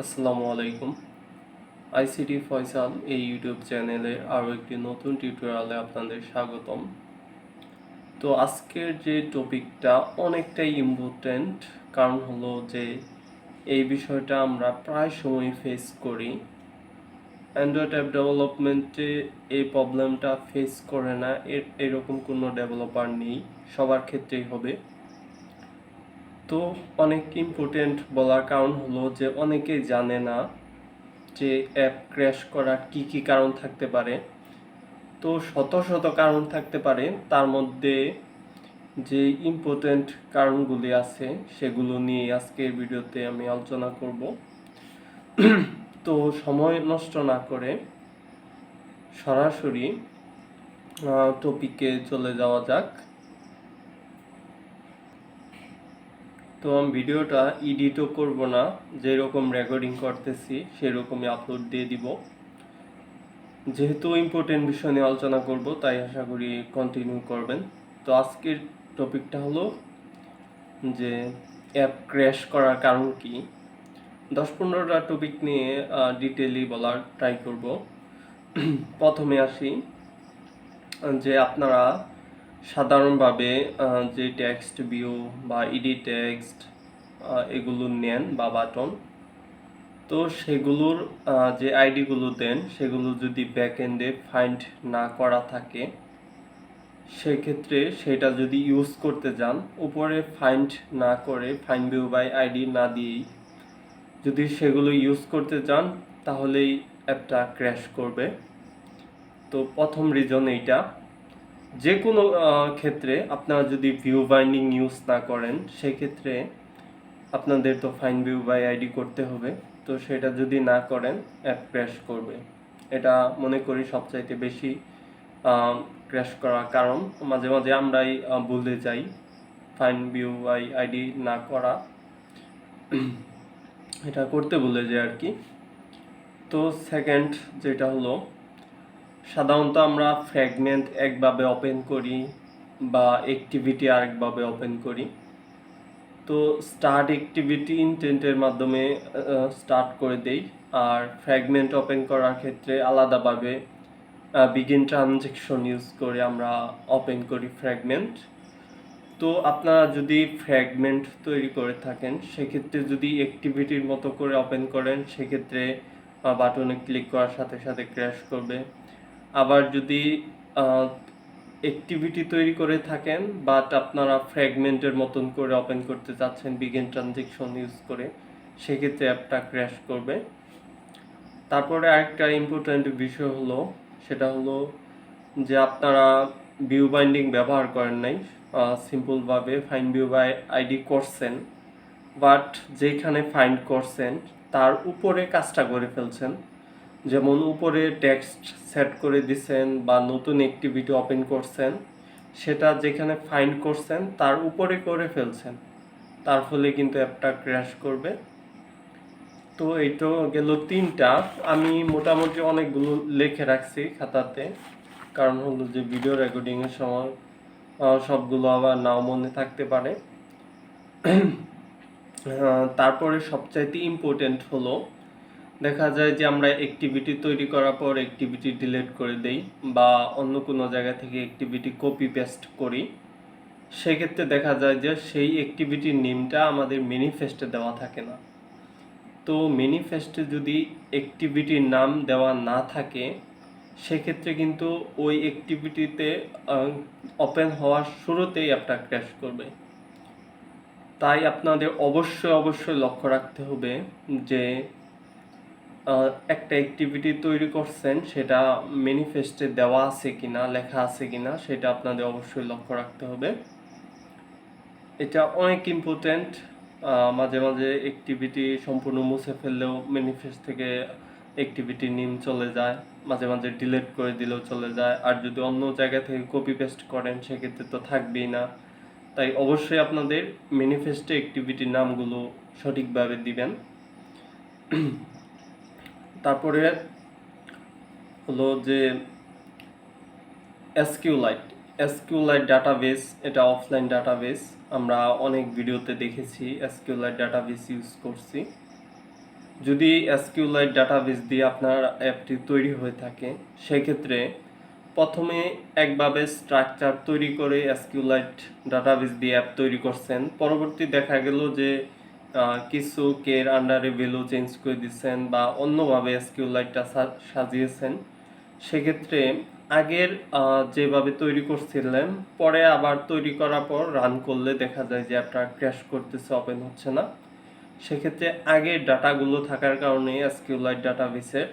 আসসালামু আলাইকুম। আইসিটি ফয়সাল এই ইউটিউব চ্যানেলে আরও একটি নতুন টিউটোরিয়ালে আপনাদের স্বাগতম। তো আজকের যে টপিকটা অনেকটাই ইম্পর্ট্যান্ট, কারণ হলো যে এই বিষয়টা আমরা প্রায় সময় ফেস করি। অ্যান্ড্রয়েড অ্যাপ ডেভেলপমেন্টে এই প্রবলেমটা ফেস করে না এরকম কোনো ডেভেলপার নেই, সবার ক্ষেত্রেই হবে। তো অনেক ইম্পর্ট্যান্ট বলার কারণ হলো যে অনেকেই জানে না যে অ্যাপ ক্র্যাশ করার কি কি কারণ থাকতে পারে। তো শত শত কারণ থাকতে পারে, তার মধ্যে যে ইম্পর্ট্যান্ট কারণগুলি আছে সেগুলো নিয়ে আজকের ভিডিওতে আমি আলোচনা করব। তো সময় নষ্ট না করে সরাসরি টপিকে চলে যাওয়া যাক। তো আমি ভিডিওটা এডিটও করব না, যেরকম রেকর্ডিং করতেছি সেরকমই আপলোড দিয়ে দিব। যেহেতু ইম্পর্টেন্ট বিষয় নিয়ে আলোচনা করব, তাই আশা করি কন্টিনিউ করবেন। তো আজকের টপিকটা হলো যে অ্যাপ ক্র্যাশ করার কারণ কি। 10-15টা টপিক নিয়ে ডিটেইলি বলার ট্রাই করব। প্রথমে আসি যে আপনারা সাধারণভাবে যে টেক্সট ভিউ বা ইডি টেক্সট এগুলো নেন বা বাটন, তো সেগুলোর যে আইডিগুলো দেন সেগুলো যদি ব্যাকএন্ডে ফাইন্ড না করা থাকে, সেক্ষেত্রে সেটা যদি ইউজ করতে যান, উপরে ফাইন্ড না করে ফাইন্ড ভিউ বাই আইডি না দিয়েই যদি সেগুলো ইউজ করতে যান, তাহলেই অ্যাপটা ক্র্যাশ করবে। তো প্রথম রিজন এইটা। যে কোনো ক্ষেত্রে আপনারা যদি ভিউ বাইন্ডিং ইউজ না করেন, সেক্ষেত্রে আপনাদের তো ফাইন্ড ভিউ বাই আইডি করতে হবে। তো সেটা যদি না করেন, অ্যাপ ক্র্যাশ করবে। এটা মনে করি সবচাইতে বেশি ক্র্যাশ করার কারণ। মাঝে মাঝে আমরাই ভুলে যাই ফাইন্ড ভিউ বাই আইডি না করা, এটা করতে ভুলে যাই আর কি। তো সেকেন্ড যেটা হলো, সাধারণত আমরা ফ্র্যাগমেন্ট একভাবে ওপেন করি বা অ্যাক্টিভিটি আরেকভাবে ওপেন করি। তো স্টার্ট অ্যাক্টিভিটি ইনটেন্টের মাধ্যমে স্টার্ট করে দেই, আর ফ্র্যাগমেন্ট ওপেন করার ক্ষেত্রে আলাদাভাবে বিগিন ট্রানজেকশন ইউজ করে আমরা ওপেন করি ফ্র্যাগমেন্ট। তো আপনারা যদি ফ্র্যাগমেন্ট তৈরি করে থাকেন, সেক্ষেত্রে যদি অ্যাক্টিভিটির মতো করে ওপেন করেন, সেক্ষেত্রে বাটনে ক্লিক করার সাথে সাথে ক্র্যাশ করবে। আবার যদি অ্যাক্টিভিটি তৈরি করে থাকেন বাট আপনারা ফ্র্যাগমেন্টের মতন করে ওপেন করতে চাচ্ছেন বিগিন ট্রানজেকশন ইউজ করে, সেক্ষেত্রে অ্যাপটা ক্র্যাশ করবে। তারপরে আরেকটা ইম্পর্ট্যান্ট বিষয় হলো, সেটা হলো যে আপনারা ভিউ বাইন্ডিং ব্যবহার করেন নাই, সিম্পলভাবে ফাইন্ড ভিউ বাই আইডি করছেন, বাট যেখানে ফাইন্ড করছেন তার উপরে কাজটা করে ফেলছেন। যেমন উপরে টেক্সট সেট করে দিছেন বা নতুন অ্যাক্টিভিটি ওপেন করছেন, সেটা যেখানে ফাইন্ড করছেন তার উপরে করে ফেলছেন, তার ফলে কিন্তু অ্যাপটা ক্র্যাশ করবে। তো এই তো গেল তিনটা। আমি মোটামুটি অনেকগুলো লিখে রাখছি খাতাতে, কারণ হলো যে ভিডিও রেকর্ডিংয়ের সময় সবগুলো আবার নাও মনে থাকতে পারে। তারপরে সবচাইতে ইম্পর্টেন্ট হলো, দেখা যায় যে আমরা অ্যাক্টিভিটি তৈরি করার পর অ্যাক্টিভিটি ডিলিট করে দেই বা অন্য কোনো জায়গা থেকে অ্যাক্টিভিটি কপি পেস্ট করি। সেক্ষেত্রে দেখা যায় যে সেই অ্যাক্টিভিটির নেমটা আমাদের ম্যানিফেস্টে দেওয়া থাকে না। তো ম্যানিফেস্টে যদি অ্যাক্টিভিটির নাম দেওয়া না থাকে, সেক্ষেত্রে কিন্তু ওই অ্যাক্টিভিটিতে ওপেন হওয়ার শুরুতেই অ্যাপটা ক্র্যাশ করবে। তাই আপনাদের অবশ্যই লক্ষ্য রাখতে হবে যে একটা অ্যাক্টিভিটি তৈরি করছেন, সেটা ম্যানিফেস্টে দেওয়া আছে কিনা, লেখা আছে কিনা, সেটা আপনাদের অবশ্যই লক্ষ্য রাখতে হবে। এটা অনেক ইম্পর্ট্যান্ট। মাঝে মাঝে অ্যাক্টিভিটি সম্পূর্ণ মুছে ফেললেও ম্যানিফেস্ট থেকে অ্যাক্টিভিটি নেম চলে যায়, মাঝে মাঝে ডিলিট করে দিলেও চলে যায়। আর যদি অন্য জায়গা থেকে কপি পেস্ট করেন, সেক্ষেত্রে তো থাকবেই না। তাই অবশ্যই আপনাদের ম্যানিফেস্টে অ্যাক্টিভিটির নামগুলো সঠিকভাবে দিবেন। তারপরে হলো যে এসকিউলাইট ডাটাবেস, এটা অফলাইন ডাটাবেস। আমরা অনেক ভিডিওতে দেখেছি এসকিউলাইট ডাটাবেস ইউজ করছি। যদি এসকিউএলাইট ডাটাবেস দিয়ে আপনার অ্যাপটি তৈরি হয়ে থাকে, সেক্ষেত্রে প্রথমে একভাবে স্ট্রাকচার তৈরি করে এসকিউএলাইট ডাটাবেস দিয়ে অ্যাপ তৈরি করছেন, পরবর্তী দেখা গেল যে কিছু কের আন্ডারে ভ্যালু চেঞ্জ করে দিচ্ছেন বা অন্যভাবে এসকিউএলাইটটা সাজিয়েছেন। সেক্ষেত্রে আগের যেভাবে তৈরি করছিলেন, পরে আবার তৈরি করার পর রান করলে দেখা যায় যে অ্যাপটা ক্র্যাশ করতেছে, ওপেন হচ্ছে না। সেক্ষেত্রে আগের ডাটাগুলো থাকার কারণে এসকিউএলাইট ডাটাবেসের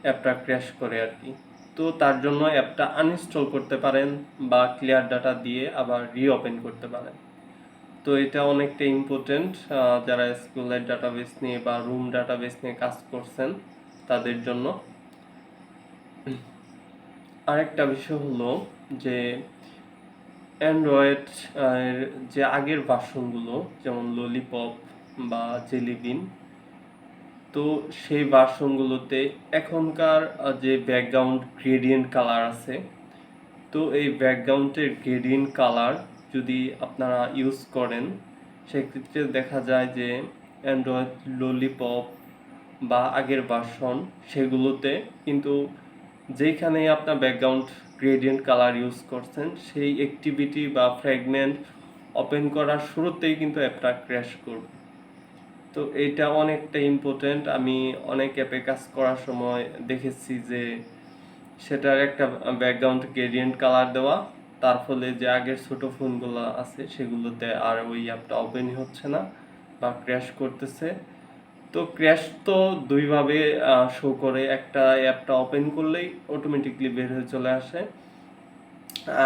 অ্যাপটা ক্র্যাশ করে আর কি। তো তার জন্য অ্যাপটা আনইনস্টল করতে পারেন বা ক্লিয়ার ডাটা দিয়ে আবার রিওপেন করতে পারেন। তো এটা অনেকটা ইম্পর্টেন্ট যারা এসকিউএলাইট ডাটাবেস নিয়ে বা রুম ডাটাবেস নিয়ে কাজ করছেন তাদের জন্য। আরেকটা বিষয় হলো যে অ্যান্ড্রয়েড যে আগের ভার্সনগুলো, যেমন ললিপপ বা জেলিবিন, তো সেই ভার্সনগুলোতে এখনকার যে ব্যাকগ্রাউন্ড গ্রেডিয়েন্ট কালার আছে, তো এই ব্যাকগ্রাউন্ডের গ্রেডিয়েন্ট কালার যদি আপনারা ইউজ করেন, সেক্ষেত্রে দেখা যায় যে অ্যান্ড্রয়েড ললিপপ বা আগের ভার্সন সেগুলোতে কিন্তু যেখানে আপনার ব্যাকগ্রাউন্ড গ্রেডিয়েন্ট কালার ইউজ করছেন, সেই অ্যাক্টিভিটি বা ফ্র্যাগমেন্ট ওপেন করার শুরুতেই কিন্তু অ্যাপটা ক্র্যাশ করবে। তো এইটা অনেকটা ইম্পর্টেন্ট। আমি অনেক অ্যাপে কাজ করার সময় দেখেছি যে সেটার একটা ব্যাকগ্রাউন্ড গ্রেডিয়েন্ট কালার দেওয়া, তার ফলে যে আগের ছোট ফোনগুলো আছে সেগুলোতে আর ওই অ্যাপটা ওপেনই হচ্ছে না বা ক্র্যাশ করতেছে। তো ক্র্যাশ তো দুইভাবে শো করে, একটা অ্যাপটা ওপেন করলেই অটোমেটিকলি বের হয়ে চলে আসে,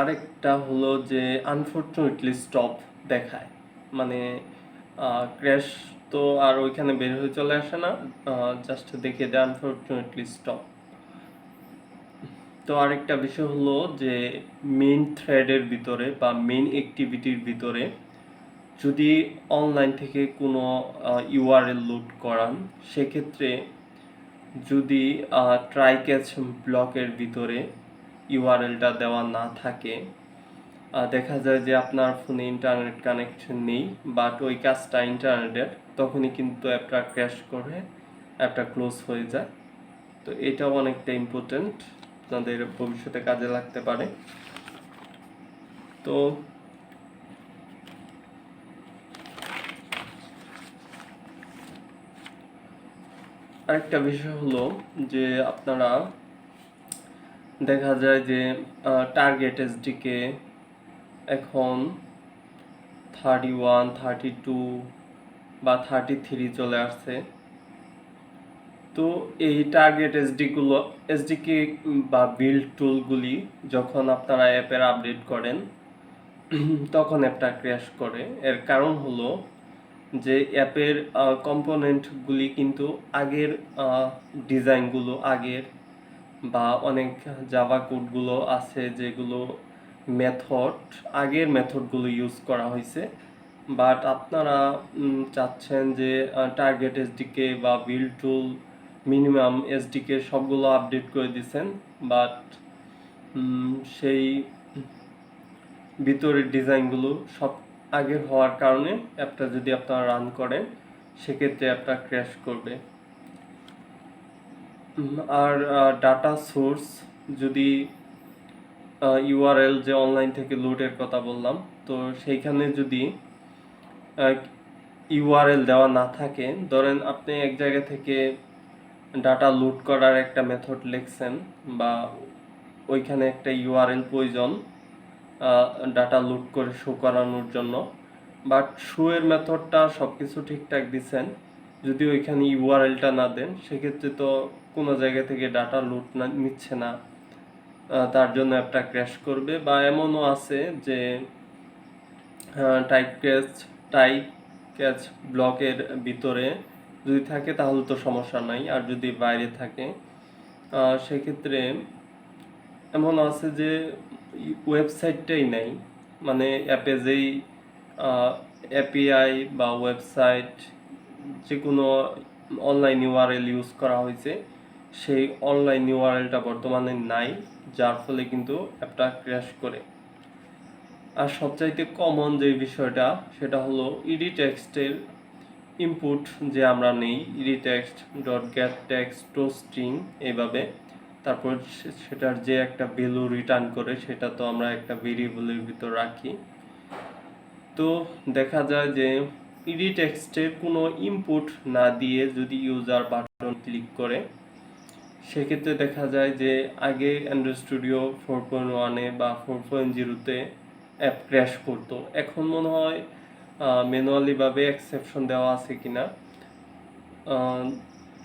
আরেকটা হলো যে আনফরচুনেটলি স্টপ দেখায়, মানে ক্র্যাশ তো আর ওইখানে বের হয়ে চলে আসে না, জাস্ট দেখিয়ে দেয় আনফরচুনেটলি স্টপ। তো আরেকটা বিষয় হলো যে মেইন থ্রেডের ভিতরে বা মেইন অ্যাক্টিভিটির ভিতরে যদি অনলাইন থেকে কোনো ইউআরএল লোড করান, সেক্ষেত্রে যদি ট্রাই ক্যাচ ব্লকের ভিতরে ইউআরএলটা দেওয়া না থাকে, দেখা যায় যে আপনার ফোনে ইন্টারনেট কানেকশন নেই, বাট ওই কাজটা ইন্টারনেটের, তখনই কিন্তু অ্যাপটা ক্র্যাশ করে অ্যাপটা ক্লোজ হয়ে যায়। তো এটাও অনেকটা ইম্পর্টেন্ট, আপনাদের ভবিষ্যতে কাজে লাগতে পারে। তো আরেকটা বিষয় হলো যে আপনারা দেখা যায় যে টার্গেট এসডিকে এখন 31, 32 বা 33 চলে আসছে। তো এই টার্গেট এসডিকে বা বিল্ড টুলগুলি যখন আপনারা অ্যাপের আপডেট করেন, তখন অ্যাপটা ক্র্যাশ করে। এর কারণ হলো যে অ্যাপের কম্পোনেন্টগুলি কিন্তু আগের ডিজাইনগুলো, আগের বা অনেক জাভা কোডগুলো আছে যেগুলো মেথড, আগের মেথডগুলো ইউজ করা হয়েছে, বাট আপনারা চাচ্ছেন যে টার্গেট এসডিকে বা বিল্ড টুল, মিনিমাম এসডিকে সবগুলো আপডেট করে দিচ্ছেন, বাট সেই ভিতরের ডিজাইনগুলো সব আগের হওয়ার কারণে অ্যাপটা যদি আপনারা রান করেন, সেক্ষেত্রে অ্যাপটা ক্র্যাশ করবে। আর ডাটা সোর্স, যদি ইউআরএল যে অনলাইন থেকে লোডের কথা বললাম, তো সেইখানে যদি ইউআরএল দেওয়া না থাকে, ধরেন আপনি এক জায়গা থেকে ডাটা লোড করার একটা মেথড লিখছেন বা ওইখানে একটা ইউআরএল প্রয়োজন ডাটা লোড করে শো করানোর জন্য, বাট শো এর মেথডটা সব কিছু ঠিকঠাক দিচ্ছেন, যদি ওইখানে ইউআরএলটা না দেন, সেক্ষেত্রে তো কোনো জায়গা থেকে ডাটা লোড নিচ্ছে না, তার জন্য অ্যাপটা ক্র্যাশ করবে। বা এমনও আছে যে টাইপ ক্যাচ ব্লকের ভিতরে যদি থাকে তাহলে তো সমস্যা নাই, আর যদি বাইরে থাকে সেক্ষেত্রে এমন আছে যে ওয়েবসাইটটাই নাই, মানে অ্যাপে যেই এপিআই বা ওয়েবসাইট, যে কোনো অনলাইন ইউআরএল ইউজ করা হয়েছে, সেই অনলাইন ইউআরএলটা বর্তমানে নাই, যার ফলে কিন্তু অ্যাপটা ক্র্যাশ করে। আর সবচাইতে কমন যে বিষয়টা, সেটা হলো ইডি টেক্সটের ইনপুট যে আমরা নেই retext dot get text to string এইভাবে, তারপর সেটার যে একটা ভ্যালু রিটার্ন করে সেটা তো আমরা একটা ভেরিয়েবলের ভিতর রাখি। তো দেখা যায় যে ইডি টেক্সটে কোনো ইনপুট না দিয়ে যদি ইউজার বাটন ক্লিক করে, সেক্ষেত্রে দেখা যায় যে আগে অ্যান্ড্রয়েড স্টুডিও 4.1-এ বা 4.0-তে অ্যাপ ক্র্যাশ করতো, এখন মনে হয় ম্যানুয়ালিভাবে এক্সেপশন দেওয়া আছে কিনা।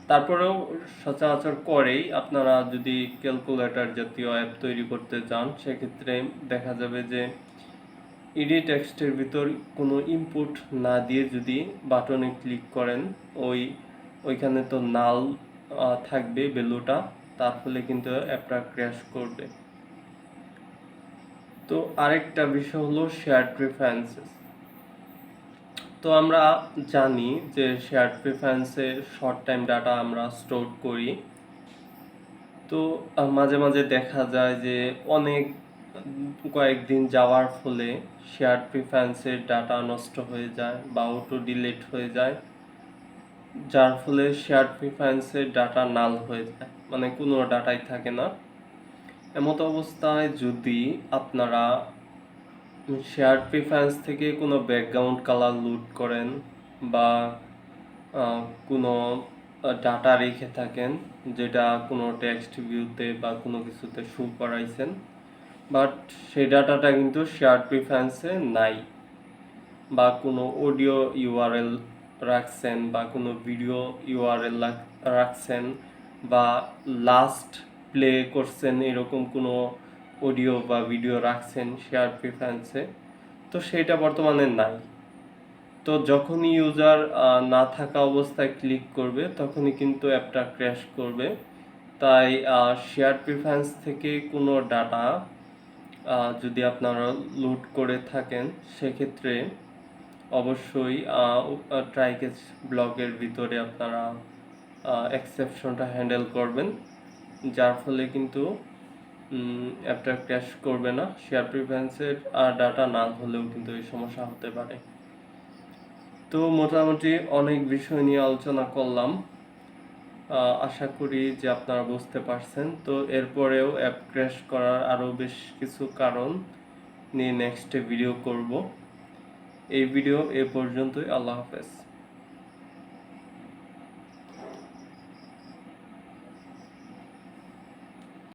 তারপরেও সচরাচর করেই, আপনারা যদি ক্যালকুলেটর জাতীয় অ্যাপ তৈরি করতে চান সেক্ষেত্রে দেখা যাবে যে ইডি টেক্সটের ভিতর কোনো ইনপুট না দিয়ে যদি বাটনে ক্লিক করেন, ওইখানে তো নাল থাকবে ভ্যালুটা, তার ফলে কিন্তু অ্যাপটা ক্র্যাশ করবে। তো আরেকটা বিষয় হলো শেয়ার্ড প্রেফারেন্সেস। তো আমরা জানি যে শেয়ার্ড প্রেফারেন্সে শর্ট টাইম ডাটা আমরা স্টোর করি। তো মাঝে মাঝে দেখা যায় যে অনেক কয়েকদিন যাওয়ার ফলে শেয়ার্ড প্রেফারেন্সের ডাটা নষ্ট হয়ে যায় বা অটো ডিলিট হয়ে যায়, যার ফলে শেয়ার্ড প্রেফারেন্সের ডাটা নাল হয়ে যায়, মানে কোনো ডাটাই থাকে না। এমত অবস্থায় যদি আপনারা শেয়ার্ড প্রেফারেন্স থেকে কোনো ব্যাকগ্রাউন্ড কালার লুট করেন বা কোনো ডাটা রেখে থাকেন যেটা কোনো টেক্সট ভিউতে বা কোনো কিছুতে শো করাইছেন, বাট সেই ডাটাটা কিন্তু শেয়ার্ড প্রেফারেন্সে নাই, বা কোনো অডিও ইউআরএল রাখছেন বা কোনো ভিডিও ইউআরএল রাখছেন বা লাস্ট প্লে করছেন এরকম কোনো অডিও বা ভিডিও রাখছেন শেয়ার প্রেফারেন্সে, তো সেটা বর্তমানে নাই। তো যখনই ইউজার না থাকা অবস্থায় ক্লিক করবে তখনই কিন্তু অ্যাপটা ক্র্যাশ করবে। তাই শেয়ার প্রেফারেন্স থেকে কোনো ডাটা যদি আপনারা লোড করে থাকেন সেক্ষেত্রে অবশ্যই ট্রাই ক্যাচ ব্লকের ভিতরে আপনারা এক্সেপশনটা হ্যান্ডেল করবেন, যার ফলে কিন্তু অ্যাপটা ক্র্যাশ করবে না। শেয়ার প্রেফারেন্সের ডাটা না হলেও কিন্তু এই সমস্যা হতে পারে। তো মোটামুটি অনেক বিষয় নিয়ে আলোচনা করলাম, আশা করি যে আপনারা বুঝতে পারছেন। তো এরপরেও অ্যাপ ক্র্যাশ করার আরও বেশ কিছু কারণ নিয়ে নেক্সটে ভিডিও করব। এই ভিডিও এ পর্যন্তই। আল্লাহ হাফেজ।